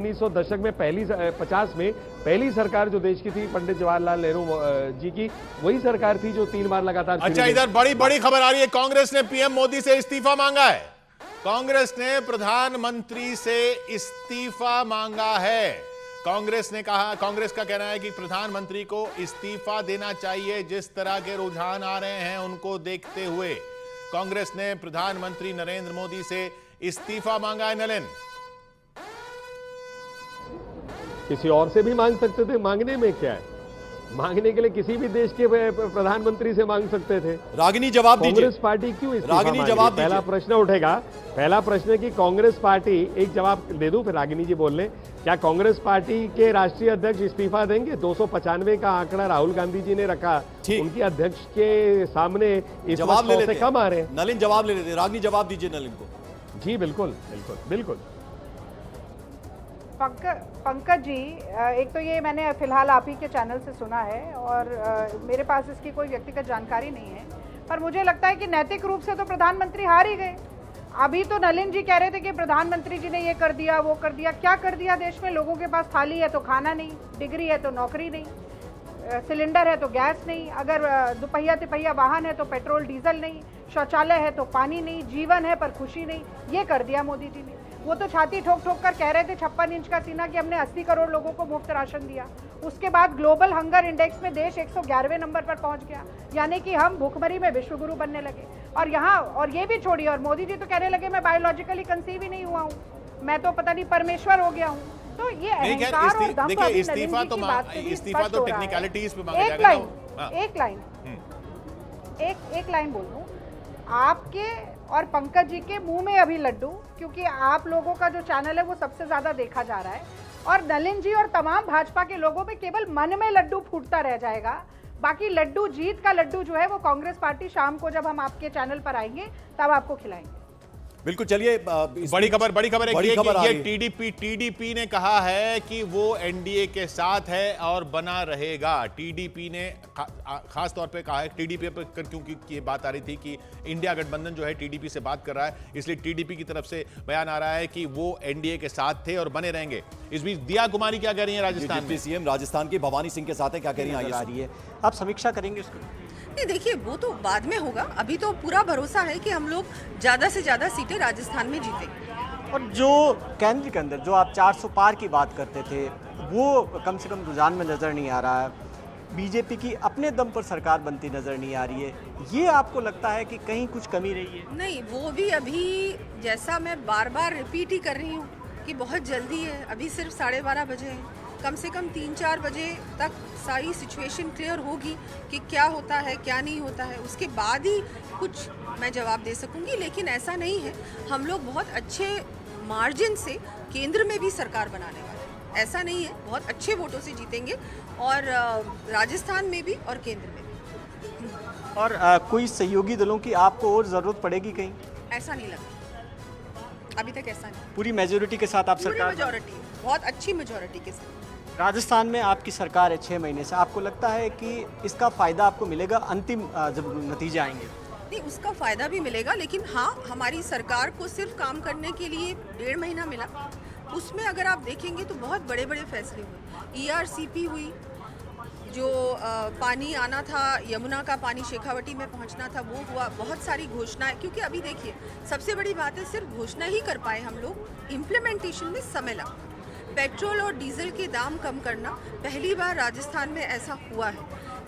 1900 दशक में 50 में पहली सरकार जो देश की थी पंडित जवाहरलाल नेहरू जी की, वही सरकार थी जो 3 बार लगातार। अच्छा, इधर बड़ी बड़ी खबर आ रही है, कांग्रेस ने पीएम मोदी से इस्तीफा मांगा है। कांग्रेस ने प्रधानमंत्री से इस्तीफा मांगा है। कांग्रेस का कहना है कि प्रधानमंत्री को इस्तीफा देना चाहिए। जिस तरह के रुझान आ रहे हैं उनको देखते हुए कांग्रेस ने प्रधानमंत्री नरेंद्र मोदी से इस्तीफा मांगा है। नलिन, किसी और से भी मांग सकते थे, मांगने में क्या है? मांगने के लिए किसी भी देश के प्रधानमंत्री से मांग सकते थे। रागिनी जवाब दीजिए, कांग्रेस पार्टी क्यों इस्तीफा रागिनी जवाब दीजिए। पहला प्रश्न उठेगा, पहला प्रश्न है कि कांग्रेस पार्टी, एक जवाब दे दूं फिर रागिनी जी बोल लें, क्या कांग्रेस पार्टी के राष्ट्रीय अध्यक्ष इस्तीफा देंगे? 295 का आंकड़ा राहुल गांधी जी ने रखा, उनकी अध्यक्ष के सामने इस वक्त से कम आ रहे हैं। नलिन जवाब ले लेते, रागिनी जवाब दीजिए नलिन को। जी बिल्कुल बिल्कुल बिल्कुल। पंकज जी, एक तो ये मैंने फिलहाल आप ही के चैनल से सुना है और मेरे पास इसकी कोई व्यक्तिगत जानकारी नहीं है, पर मुझे लगता है कि नैतिक रूप से तो प्रधानमंत्री हार ही गए। अभी तो नलिन जी कह रहे थे कि प्रधानमंत्री जी ने ये कर दिया वो कर दिया। क्या कर दिया? देश में लोगों के पास थाली है तो खाना नहीं, डिग्री है तो नौकरी नहीं, सिलेंडर है तो गैस नहीं, अगर दुपहिया तिपहिया वाहन है तो पेट्रोल डीजल नहीं, शौचालय है तो पानी नहीं, जीवन है पर खुशी नहीं। ये कर दिया मोदी जी ने। वो तो छाती ठोक ठोक कर कह रहे थे 56 इंच का सीना कि हमने 80 करोड़ लोगों को मुफ्त राशन दिया। उसके बाद ग्लोबल हंगर इंडेक्स में देश 111वें नंबर पर पहुंच गया, यानी कि हम भूखमरी में विश्वगुरु बनने लगे। और ये भी छोड़िए, और मोदी जी तो कहने लगे मैं बायोलॉजिकली कंसीव ही नहीं हुआ हूँ, मैं तो पता नहीं परमेश्वर हो गया हूँ। तो ये अहंकार और दम तो अभी इस्तीफा तो टेक्निकलिटीज पे मांगा जाएगा ना। एक लाइन बोल दूं, आपके और पंकज जी के मुंह में अभी लड्डू, क्योंकि आप लोगों का जो चैनल है वो सबसे ज्यादा देखा जा रहा है, और नलिन जी और तमाम भाजपा के लोगों में केवल मन में लड्डू फूटता रह जाएगा। बाकी लड्डू, जीत का लड्डू जो है वो कांग्रेस पार्टी शाम को जब हम आपके चैनल पर आएंगे तब आपको खिलाएंगे। बिल्कुल, चलिए बड़ी खबर है कि ये टीडीपी ने कहा है कि वो एनडीए के साथ है और बना रहेगा। टीडीपी ने खास तौर पे कहा है, टीडीपी पर क्योंकि ये बात आ रही थी कि इंडिया गठबंधन जो है टीडीपी से बात कर रहा है, इसलिए टीडीपी की तरफ से बयान आ रहा है कि वो एनडीए के साथ थे और बने रहेंगे। इस बीच दिया कुमारी क्या कह रही है राजस्थान में? सीएम राजस्थान की भवानी सिंह के साथ है, क्या कह रही है? आप समीक्षा करेंगे उसको? नहीं, देखिए वो तो बाद में होगा। अभी तो पूरा भरोसा है कि हम लोग ज़्यादा से ज़्यादा सीटें राजस्थान में जीतेंगे। और जो केंद्र के अंदर जो आप 400 पार की बात करते थे, वो कम से कम रुझान में नज़र नहीं आ रहा है। बीजेपी की अपने दम पर सरकार बनती नज़र नहीं आ रही है। ये आपको लगता है कि कहीं कुछ कमी रही है? नहीं, वो भी अभी जैसा मैं बार बार रिपीट ही कर रही हूँ कि बहुत जल्दी है। अभी सिर्फ 12:30 बजे हैं। कम से कम 3-4 बजे तक सारी सिचुएशन क्लियर होगी कि क्या होता है क्या नहीं होता है, उसके बाद ही कुछ मैं जवाब दे सकूंगी। लेकिन ऐसा नहीं है, हम लोग बहुत अच्छे मार्जिन से केंद्र में भी सरकार बनाने वाले हैं। ऐसा नहीं है, बहुत अच्छे वोटों से जीतेंगे, और राजस्थान में भी और केंद्र में भी। और कोई सहयोगी दलों की आपको और ज़रूरत पड़ेगी कहीं? ऐसा नहीं लगता, अभी तक ऐसा नहीं। पूरी मेजोरिटी के साथ आप सरकार? मेजोरिटी, बहुत अच्छी मेजोरिटी के साथ राजस्थान में आपकी सरकार है 6 महीने से। आपको लगता है कि इसका फ़ायदा आपको मिलेगा अंतिम जब नतीजे आएंगे? नहीं, उसका फ़ायदा भी मिलेगा, लेकिन हाँ, हमारी सरकार को सिर्फ काम करने के लिए 1.5 महीना मिला। उसमें अगर आप देखेंगे तो बहुत बड़े बड़े फैसले हुए। ERCP हुई, जो पानी आना था, यमुना का पानी शेखावटी में पहुंचना था, वो हुआ। बहुत सारी घोषणाएं, क्योंकि अभी देखिए सबसे बड़ी बात है सिर्फ घोषणा ही कर पाए हम लोग, इम्प्लीमेंटेशन में समय लगा। पेट्रोल और डीजल के दाम कम करना, पहली बार राजस्थान में ऐसा हुआ है।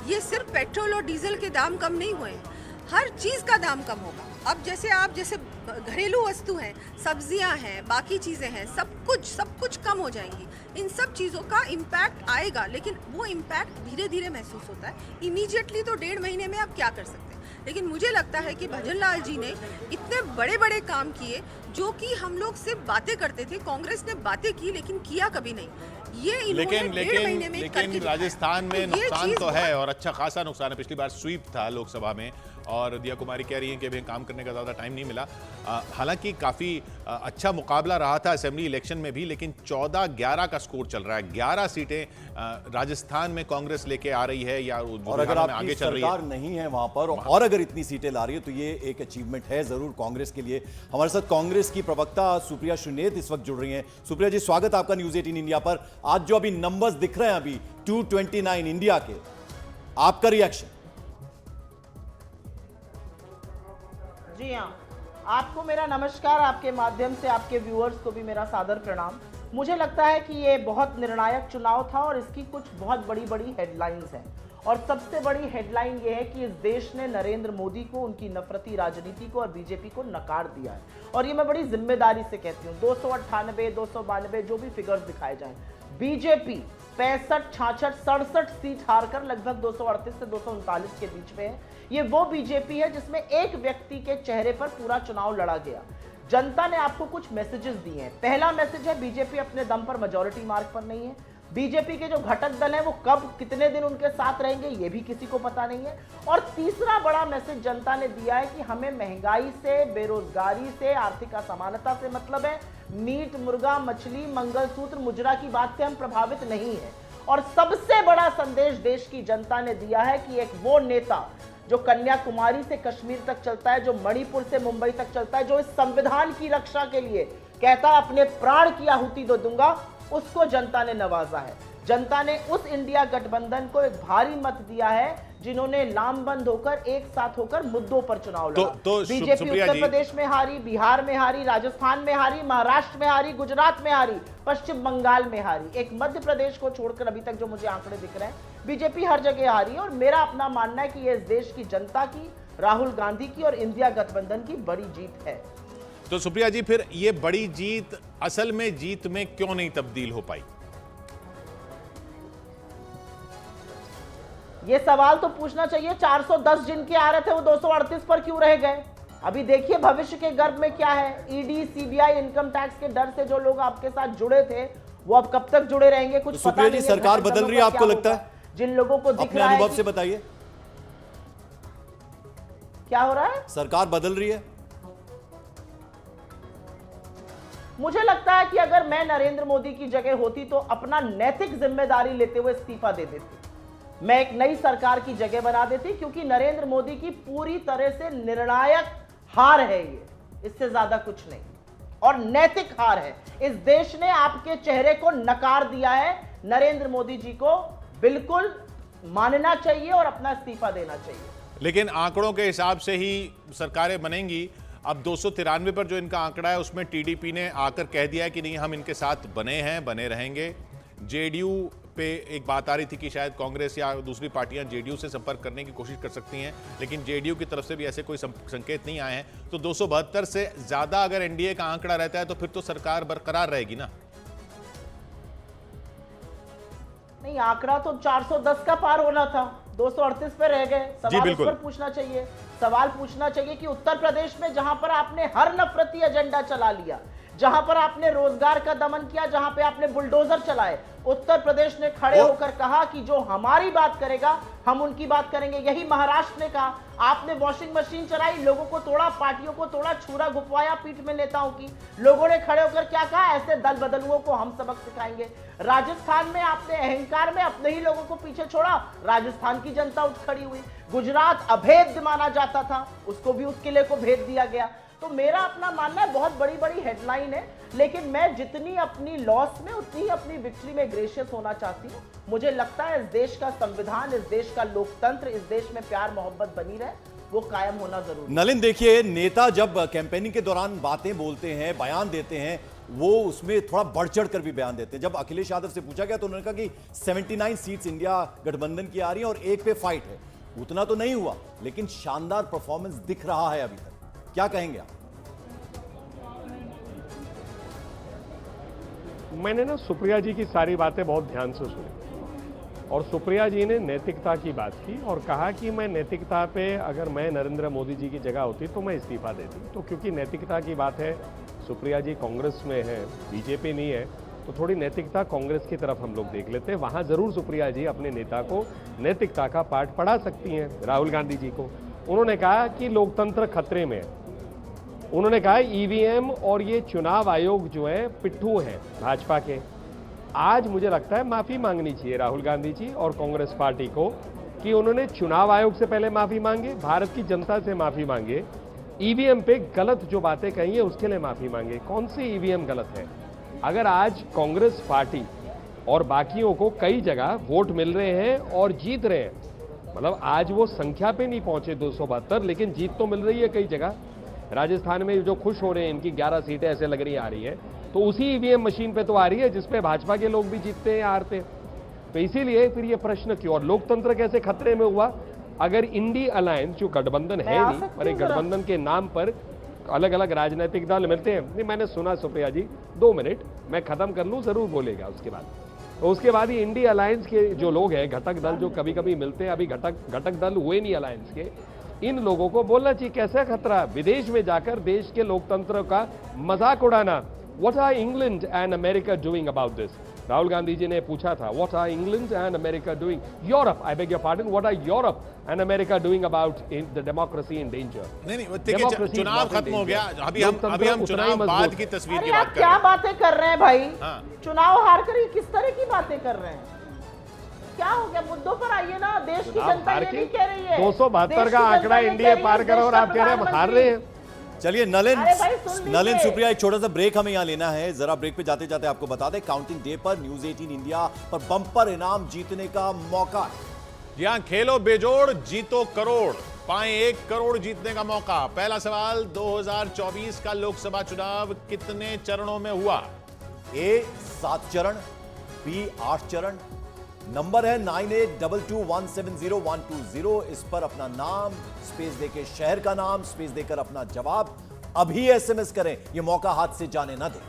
ये सिर्फ पेट्रोल और डीजल के दाम कम नहीं हुए, हर चीज़ का दाम कम होगा। अब जैसे घरेलू वस्तु हैं, सब्जियां हैं, बाकी चीज़ें हैं, सब कुछ कम हो जाएंगी। इन सब चीज़ों का इम्पैक्ट आएगा, लेकिन वो इम्पैक्ट धीरे धीरे महसूस होता है। इमीडिएटली तो 1.5 महीने में आप क्या कर सकते हैं। लेकिन मुझे लगता है कि भजन लाल जी ने इतने बड़े बड़े काम किए, जो कि हम लोग सिर्फ बातें करते थे। कांग्रेस ने बातें की लेकिन किया कभी नहीं। ये लेकिन राजस्थान में नुकसान तो है, और अच्छा खासा नुकसान है। पिछली बार स्वीप था लोकसभा में, और दिया कुमारी कह रही हैं कि अभी काम करने का ज़्यादा टाइम नहीं मिला। हालांकि काफ़ी अच्छा मुकाबला रहा था असेंबली इलेक्शन में भी, लेकिन 14-11 का स्कोर चल रहा है। 11 सीटें राजस्थान में कांग्रेस लेके आ रही है या और अगर आपकी सरकार नहीं है वहां पर और अगर इतनी सीटें ला रही है तो ये एक अचीवमेंट है जरूर कांग्रेस के लिए। हमारे साथ कांग्रेस की प्रवक्ता सुप्रिया श्रीनेत इस वक्त जुड़ रही हैं। सुप्रिया जी, स्वागत आपका न्यूज़ 18 इंडिया पर। आज जो अभी नंबर्स दिख रहे हैं अभी 229 इंडिया के, आपका रिएक्शन? जी हाँ, आपको मेरा नमस्कार, आपके माध्यम से आपके व्यूअर्स को भी मेरा सादर प्रणाम। मुझे लगता है कि ये बहुत निर्णायक चुनाव था और इसकी कुछ बहुत बड़ी बड़ी हेडलाइंस हैं। और सबसे बड़ी हेडलाइन ये है कि इस देश ने नरेंद्र मोदी को, उनकी नफरती राजनीति को और बीजेपी को नकार दिया है। और ये मैं बड़ी जिम्मेदारी से कहती हूँ। 298, 292 जो भी फिगर्स दिखाए जाएं, बीजेपी 65, 66, 67 सीट हारकर लगभग 238 से 239 के बीच में है। ये वो बीजेपी है जिसमें एक व्यक्ति के चेहरे पर पूरा चुनाव लड़ा गया। जनता ने आपको कुछ मैसेजेस दिए हैं। पहला मैसेज है, बीजेपी अपने दम पर मेजॉरिटी मार्ग पर नहीं है। बीजेपी के जो घटक दल हैं वो कब कितने दिन उनके साथ रहेंगे ये भी किसी को पता नहीं है। और तीसरा बड़ा मैसेज जनता ने दिया है कि हमें महंगाई से, बेरोजगारी से, आर्थिक असमानता से मतलब है। मीट, मुर्गा, मछली, मंगलसूत्र, मुजरा की बात से हम प्रभावित नहीं है। और सबसे बड़ा संदेश देश की जनता ने दिया है कि एक वो नेता जो कन्याकुमारी से कश्मीर तक चलता है, जो मणिपुर से मुंबई तक चलता है, जो इस संविधान की रक्षा के लिए कहता है अपने प्राण की आहुति दे दूंगा, उसको जनता ने नवाजा है। जनता ने उस इंडिया गठबंधन को एक भारी मत दिया है जिन्होंने लामबंद होकर, एक साथ होकर मुद्दों पर चुनाव लड़ा। बीजेपी उत्तर प्रदेश में हारी, बिहार में हारी, राजस्थान में हारी, महाराष्ट्र में हारी, गुजरात में हारी, पश्चिम बंगाल में हारी। एक मध्य प्रदेश को छोड़कर अभी तक जो मुझे आंकड़े दिख रहे हैं, बीजेपी हर जगह हारी। और मेरा अपना मानना है कि यह इस देश की जनता की, राहुल गांधी की और इंडिया गठबंधन की बड़ी जीत है। तो सुप्रिया जी, फिर ये बड़ी जीत असल में जीत में क्यों नहीं तब्दील हो पाई? ये सवाल तो पूछना चाहिए। 410 जिनके आ रहे थे वो 238 पर क्यों रह गए? अभी देखिए भविष्य के गर्भ में क्या है। ईडी, सीबीआई, इनकम टैक्स के डर से जो लोग आपके साथ जुड़े थे वो अब कब तक जुड़े रहेंगे कुछ तो पता नहीं है। सरकार बदल रही है आपको लगता है? जिन लोगों को दिख रहा है, अनुभव से बताइए क्या हो रहा है? सरकार बदल रही है? मुझे लगता है कि अगर मैं नरेंद्र मोदी की जगह होती तो अपना नैतिक जिम्मेदारी लेते हुए इस्तीफा दे देती। मैं एक नई सरकार की जगह बना देती, क्योंकि नरेंद्र मोदी की पूरी तरह से निर्णायक हार है ये, इससे ज्यादा कुछ नहीं। और नैतिक हार है। इस देश ने आपके चेहरे को नकार दिया है। नरेंद्र मोदी जी को बिल्कुल मानना चाहिए और अपना इस्तीफा देना चाहिए। लेकिन आंकड़ों के हिसाब से ही सरकारें बनेंगी। अब 293 पर जो इनका आंकड़ा है उसमें टीडीपी ने आकर कह दिया है कि नहीं, हम इनके साथ बने हैं, बने रहेंगे। जेडीयू पे एक बात आ रही थी कि शायद कांग्रेस या दूसरी पार्टियां जेडीयू से संपर्क करने की कोशिश कर सकती हैं, लेकिन जेडीयू की तरफ से भी ऐसे कोई संकेत नहीं आए हैं। तो 272 से ज्यादा अगर एनडीए का आंकड़ा रहता है तो फिर तो सरकार बरकरार रहेगी ना? नहीं, आंकड़ा तो 410 का पार होना था, 238 पे रह गए। सवाल इस पर पूछना चाहिए। सवाल पूछना चाहिए कि उत्तर प्रदेश में जहां पर आपने हर नफरती एजेंडा चला लिया, जहां पर आपने रोजगार का दमन किया, जहां पे आपने बुलडोजर चलाए, उत्तर प्रदेश ने खड़े होकर कहा कि जो हमारी बात करेगा हम उनकी बात करेंगे। यही महाराष्ट्र ने कहा। आपने वॉशिंग मशीन चलाई, लोगों को तोड़ा, पार्टियों को तोड़ा, छुरा घुपवाया पीठ में नेताओं की। लोगों ने खड़े होकर क्या कहा? ऐसे दल बदलुओं को हम सबक सिखाएंगे। राजस्थान में आपने अहंकार में अपने ही लोगों को पीछे छोड़ा, राजस्थान की जनता उठ खड़ी हुई। गुजरात अभेद्य माना जाता था, उसको भी उस किले को भेद दिया गया। तो मेरा अपना मानना है बहुत बड़ी बड़ी हेडलाइन है, लेकिन मैं जितनी अपनी लॉस में उतनी ही अपनी विक्ट्री में ग्रेशियस होना चाहती हूँ। मुझे लगता है इस देश का संविधान, इस देश का लोकतंत्र, इस देश में प्यार मोहब्बत बनी रहे, वो कायम होना जरूरी। नलिन, देखिए, नेता जब कैंपेनिंग के दौरान बातें बोलते हैं, बयान देते हैं, वो उसमें थोड़ा बढ़ चढ़ कर भी बयान देते हैं। जब अखिलेश यादव से पूछा गया तो उन्होंने कहा कि 79 सीट्स इंडिया गठबंधन की आ रही है और एक पे फाइट है। उतना तो नहीं हुआ, लेकिन शानदार परफॉर्मेंस दिख रहा है अभी तक। क्या कहेंगे आप? मैंने ना सुप्रिया जी की सारी बातें बहुत ध्यान से सुनी और सुप्रिया जी ने नैतिकता की बात की और कहा कि मैं नैतिकता पे, अगर मैं नरेंद्र मोदी जी की जगह होती तो मैं इस्तीफा देती। तो क्योंकि नैतिकता की बात है, सुप्रिया जी कांग्रेस में है, बीजेपी नहीं है, तो थोड़ी नैतिकता कांग्रेस की तरफ हम लोग देख लेते हैं। वहाँ जरूर सुप्रिया जी अपने नेता को नैतिकता का पाठ पढ़ा सकती हैं, राहुल गांधी जी को। उन्होंने कहा कि लोकतंत्र खतरे में है। उन्होंने कहा ईवीएम और ये चुनाव आयोग जो है पिट्ठू है भाजपा के। आज मुझे लगता है माफी मांगनी चाहिए राहुल गांधी जी और कांग्रेस पार्टी को कि उन्होंने चुनाव आयोग से पहले माफी मांगे, भारत की जनता से माफी मांगे, ईवीएम पे गलत जो बातें कही है उसके लिए माफी मांगे। कौन सी ईवीएम गलत है? अगर आज कांग्रेस पार्टी और बाकियों को कई जगह वोट मिल रहे हैं और जीत रहे हैं, मतलब आज वो संख्या पे नहीं पहुंचे 272, लेकिन जीत तो मिल रही है कई जगह। राजस्थान में जो खुश हो रहे हैं, इनकी 11 सीटें ऐसे लग रही आ रही है, तो उसी ईवीएम मशीन पे तो आ रही है जिसपे भाजपा के लोग भी जीतते हैं, हारते हैं। तो इसीलिए फिर ये प्रश्न क्यों, और लोकतंत्र कैसे खतरे में हुआ? अगर इंडी अलायंस जो गठबंधन है नहीं, पर एक गठबंधन के नाम पर अलग अलग राजनीतिक दल मिलते हैं। नहीं, मैंने सुना सुप्रिया जी, 2 मिनट मैं खत्म कर लूं, जरूर बोलेगा उसके बाद। तो उसके बाद ही इंडी अलायंस के जो लोग हैं, घटक दल जो कभी कभी मिलते हैं, अभी घटक दल हुए नहीं अलायंस के, इन लोगों को बोलना चाहिए कैसा खतरा, विदेश में जाकर देश के लोकतंत्र का मजाक उड़ाना। What are England and America doing about this? Rahul Gandhi ji ने पूछा था, what are England and America doing, Europe, I beg your pardon, what are Europe and America doing about in the democracy in danger? नहीं, ठीक है, चुनाव खत्म हो गया, अभी हम चुनाव बाद की तस्वीर की बात कर रहे क्या हैं। बातें कर रहे हैं भाई? हाँ। चुनाव हार कर ये किस तरह की बातें कर रहे हैं? क्या हो गया? मुद्दों पर आइए ना। देश की जनता ये नहीं कह रही है। 272 का आंकड़ा इंडिया पार करो और आप कह रहे हैं हार रहे हैं। चलिए नलिन, अरे भाई सुन लीजिए। नलिन सुप्रिया, एक छोटा सा ब्रेक हमें यहाँ लेना है। जरा ब्रेक पे जाते जाते आपको बता दें, काउंटिंग डे पर न्यूज 18 इंडिया पर बम्पर इनाम जीतने का मौका है। जी हाँ, खेलो बेजोड़, जीतो करोड़, पाए 1 करोड़ जीतने का मौका। पहला सवाल, 2024 का लोकसभा चुनाव कितने चरणों में हुआ? ए 7 चरण, बी 8 चरण। नंबर है 9822170120। इस पर अपना नाम, स्पेस देके शहर का नाम, स्पेस देकर अपना जवाब अभी एसएमएस करें। यह मौका हाथ से जाने ना दें।